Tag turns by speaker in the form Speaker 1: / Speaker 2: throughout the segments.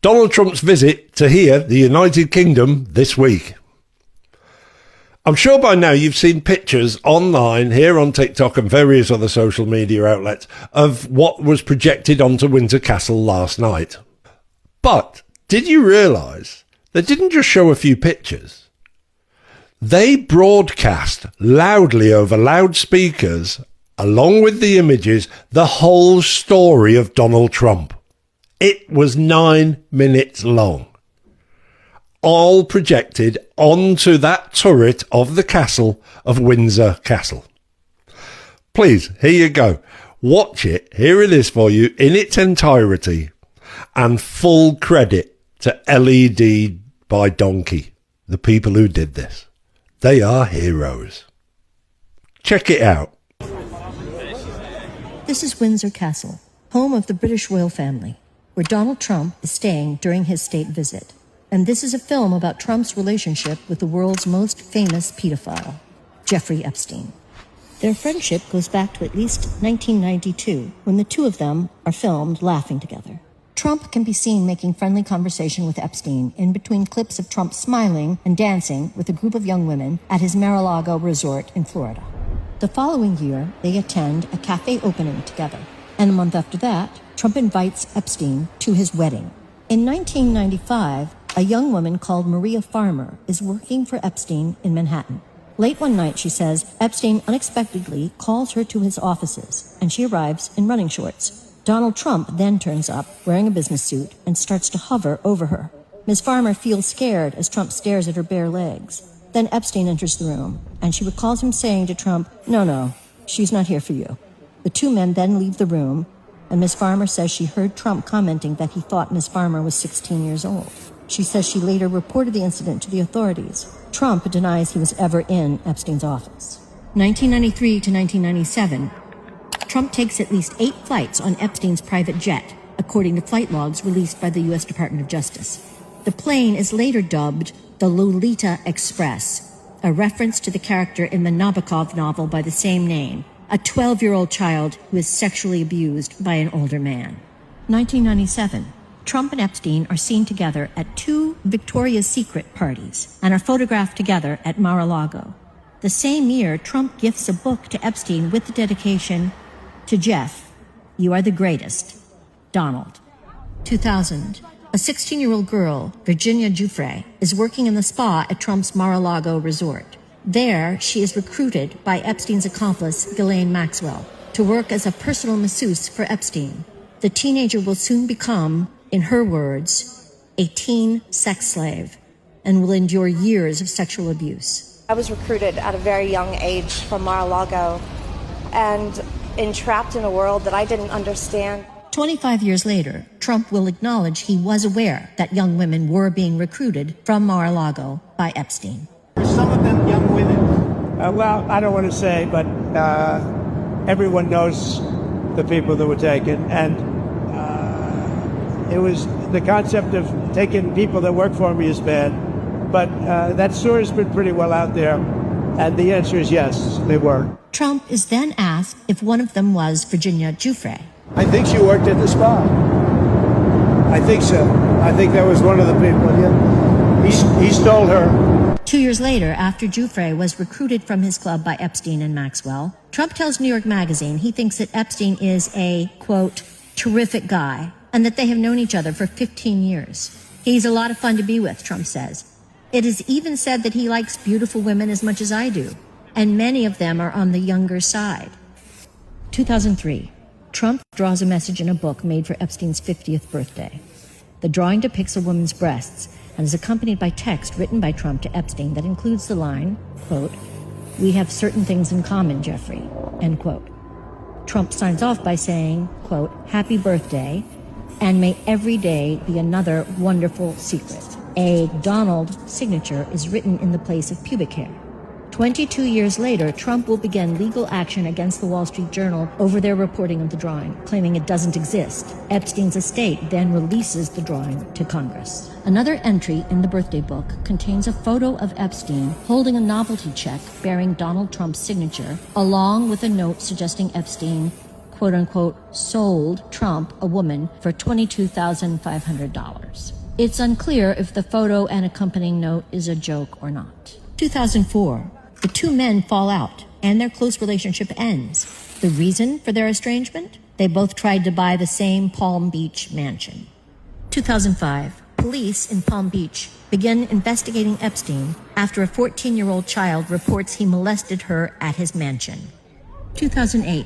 Speaker 1: Donald Trump's visit to here, the United Kingdom, this week. I'm sure by now you've seen pictures online, here on TikTok and various other social media outlets, of what was projected onto Windsor Castle last night. But did you realise they didn't just show a few pictures? They broadcast loudly over loudspeakers, along with the images, the whole story of Donald Trump. It was 9 minutes long. All projected onto that turret of the castle of Windsor Castle. Please, here you go. Watch it. Here it is for you in its entirety. And full credit to LED by Donkey, the people who did this. They are heroes. Check it out.
Speaker 2: This is Windsor Castle, home of the British royal family, where Donald Trump is staying during his state visit. And this is a film about Trump's relationship with the world's most famous pedophile, Jeffrey Epstein. Their friendship goes back to at least 1992, when the two of them are filmed laughing together. Trump can be seen making friendly conversation with Epstein in between clips of Trump smiling and dancing with a group of young women at his Mar-a-Lago resort in Florida. The following year, they attend a cafe opening together. And a month after that, Trump invites Epstein to his wedding. In 1995, a young woman called Maria Farmer is working for Epstein in Manhattan. Late one night, she says, Epstein unexpectedly calls her to his offices, and she arrives in running shorts. Donald Trump then turns up, wearing a business suit, and starts to hover over her. Ms. Farmer feels scared as Trump stares at her bare legs. Then Epstein enters the room, and she recalls him saying to Trump, "No, she's not here for you." The two men then leave the room, and Ms. Farmer says she heard Trump commenting that he thought Ms. Farmer was 16 years old. She says she later reported the incident to the authorities. Trump denies he was ever in Epstein's office. 1993 to 1997, Trump takes at least 8 flights on Epstein's private jet, according to flight logs released by the U.S. Department of Justice. The plane is later dubbed the Lolita Express, a reference to the character in the Nabokov novel by the same name, a 12-year-old child who is sexually abused by an older man. 1997. Trump and Epstein are seen together at 2 Victoria's Secret parties and are photographed together at Mar-a-Lago. The same year, Trump gifts a book to Epstein with the dedication, "To Jeff, you are the greatest, Donald." 2000. A 16-year-old girl, Virginia Giuffre, is working in the spa at Trump's Mar-a-Lago resort. There, she is recruited by Epstein's accomplice, Ghislaine Maxwell, to work as a personal masseuse for Epstein. The teenager will soon become, in her words, a teen sex slave, and will endure years of sexual abuse.
Speaker 3: I was recruited at a very young age from Mar-a-Lago and entrapped in a world that I didn't understand.
Speaker 2: 25 years later, Trump will acknowledge he was aware that young women were being recruited from Mar-a-Lago by Epstein.
Speaker 4: Were some of them young women?
Speaker 5: Well, I don't want to say, but everyone knows the people that were taken, and it was the concept of taking people that work for me is bad, but that story's been pretty well out there, and the answer is yes, they were.
Speaker 2: Trump is then asked if one of them was Virginia Giuffre.
Speaker 5: I think she worked at the spa. I think so. I think that was one of the people, yeah. He stole her.
Speaker 2: 2 years later, after Giuffre was recruited from his club by Epstein and Maxwell, Trump tells New York Magazine he thinks that Epstein is a, quote, terrific guy, and that they have known each other for 15 years. He's a lot of fun to be with, Trump says. It is even said that he likes beautiful women as much as I do, and many of them are on the younger side. 2003. Trump draws a message in a book made for Epstein's 50th birthday. The drawing depicts a woman's breasts and is accompanied by text written by Trump to Epstein that includes the line, quote, "We have certain things in common, Jeffrey," end quote. Trump signs off by saying, quote, "Happy birthday, and may every day be another wonderful secret." A Donald signature is written in the place of pubic hair. 22 years later, Trump will begin legal action against the Wall Street Journal over their reporting of the drawing, claiming it doesn't exist. Epstein's estate then releases the drawing to Congress. Another entry in the birthday book contains a photo of Epstein holding a novelty check bearing Donald Trump's signature, along with a note suggesting Epstein, quote-unquote, sold Trump a woman for $22,500. It's unclear if the photo and accompanying note is a joke or not. 2004, the two men fall out and their close relationship ends. The reason for their estrangement? They both tried to buy the same Palm Beach mansion. 2005, police in Palm Beach begin investigating Epstein after a 14-year-old child reports he molested her at his mansion. 2008,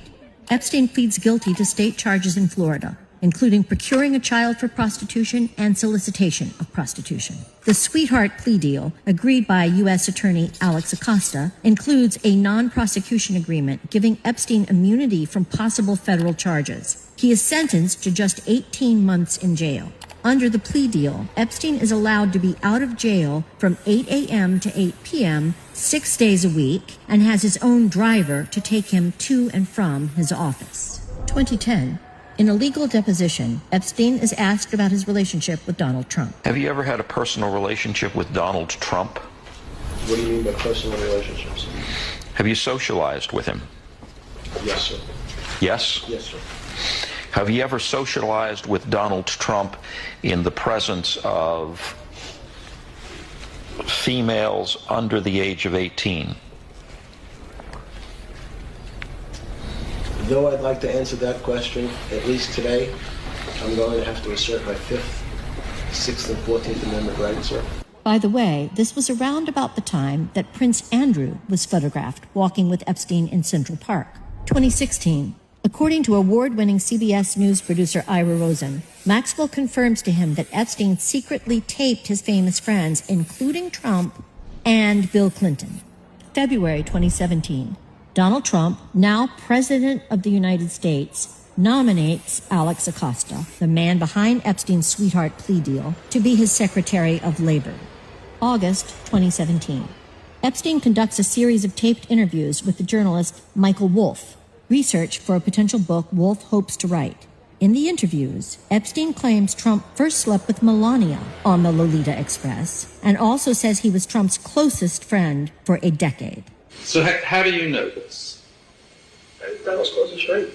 Speaker 2: Epstein pleads guilty to state charges in Florida, including procuring a child for prostitution and solicitation of prostitution. The sweetheart plea deal, agreed by U.S. Attorney Alex Acosta, includes a non-prosecution agreement giving Epstein immunity from possible federal charges. He is sentenced to just 18 months in jail. Under the plea deal, Epstein is allowed to be out of jail from 8 a.m. to 8 p.m. 6 days a week and has his own driver to take him to and from his office. 2010. In a legal deposition, Epstein is asked about his relationship with Donald Trump.
Speaker 6: Have you ever had a personal relationship with Donald Trump?
Speaker 7: What do you mean by personal relationships?
Speaker 6: Have you socialized with him?
Speaker 7: Yes, sir.
Speaker 6: Yes?
Speaker 7: Yes, sir.
Speaker 6: Have you ever socialized with Donald Trump in the presence of females under the age of 18?
Speaker 7: Though I'd like to answer that question, at least today, I'm going to have to assert my 5th, 6th, and 14th Amendment rights, sir.
Speaker 2: By the way, this was around about the time that Prince Andrew was photographed walking with Epstein in Central Park. 2016. According to award-winning CBS News producer Ira Rosen, Maxwell confirms to him that Epstein secretly taped his famous friends, including Trump and Bill Clinton. February 2017. Donald Trump, now President of the United States, nominates Alex Acosta, the man behind Epstein's sweetheart plea deal, to be his Secretary of Labor. August 2017. Epstein conducts a series of taped interviews with the journalist Michael Wolff, research for a potential book Wolff hopes to write. In the interviews, Epstein claims Trump first slept with Melania on the Lolita Express and also says he was Trump's closest friend for a decade.
Speaker 8: So how do you know this?
Speaker 7: Donald's closest friend.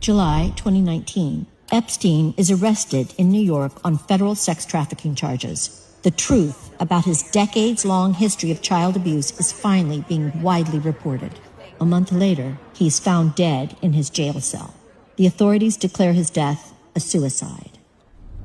Speaker 2: July 2019. Epstein is arrested in New York on federal sex trafficking charges. The truth about his decades-long history of child abuse is finally being widely reported. A month later, he is found dead in his jail cell. The authorities declare his death a suicide.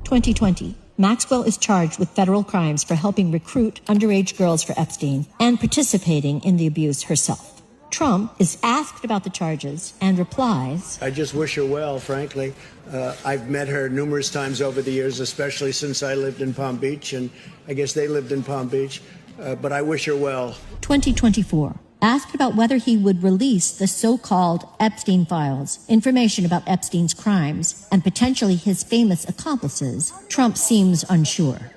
Speaker 2: 2020. Maxwell is charged with federal crimes for helping recruit underage girls for Epstein and participating in the abuse herself. Trump is asked about the charges and replies,
Speaker 5: I just wish her well, frankly. I've met her numerous times over the years, especially since I lived in Palm Beach, and I guess they lived in Palm Beach. But I wish her well.
Speaker 2: 2024. Asked about whether he would release the so-called Epstein files, information about Epstein's crimes, and potentially his famous accomplices, Trump seems unsure.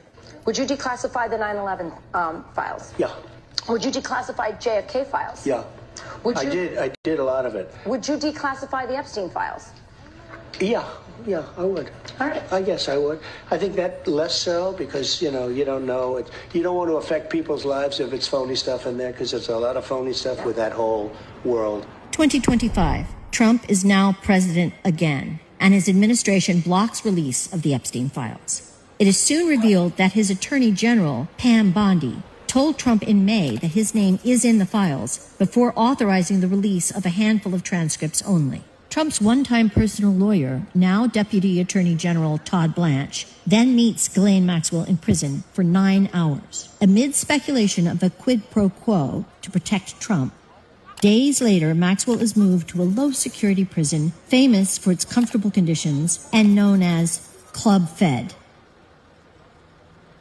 Speaker 9: Would you declassify the 9/11 files?
Speaker 5: Yeah.
Speaker 9: Would you declassify JFK files?
Speaker 5: Yeah.
Speaker 9: Would you,
Speaker 5: I did a lot of it.
Speaker 9: Would you declassify the Epstein files?
Speaker 5: Yeah, I would.
Speaker 9: All right.
Speaker 5: I guess I would. I think that less so because, you don't know. You don't want to affect people's lives if it's phony stuff in there because there's a lot of phony stuff with that whole world.
Speaker 2: 2025. Trump is now president again, and his administration blocks release of the Epstein files. It is soon revealed that his attorney general, Pam Bondi, told Trump in May that his name is in the files before authorizing the release of a handful of transcripts only. Trump's one-time personal lawyer, now Deputy Attorney General Todd Blanche, then meets Ghislaine Maxwell in prison for 9 hours. Amid speculation of a quid pro quo to protect Trump, days later, Maxwell is moved to a low-security prison famous for its comfortable conditions and known as Club Fed.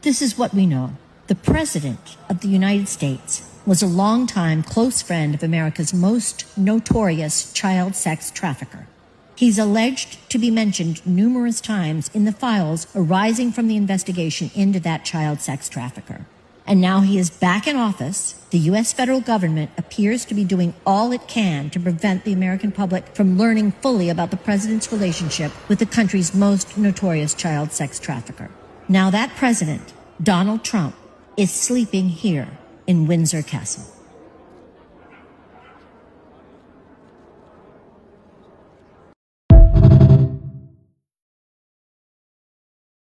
Speaker 2: This is what we know. The President of the United States was a longtime close friend of America's most notorious child sex trafficker. He's alleged to be mentioned numerous times in the files arising from the investigation into that child sex trafficker. And now he is back in office. The U.S. federal government appears to be doing all it can to prevent the American public from learning fully about the president's relationship with the country's most notorious child sex trafficker. Now that president, Donald Trump, is sleeping here in Windsor Castle.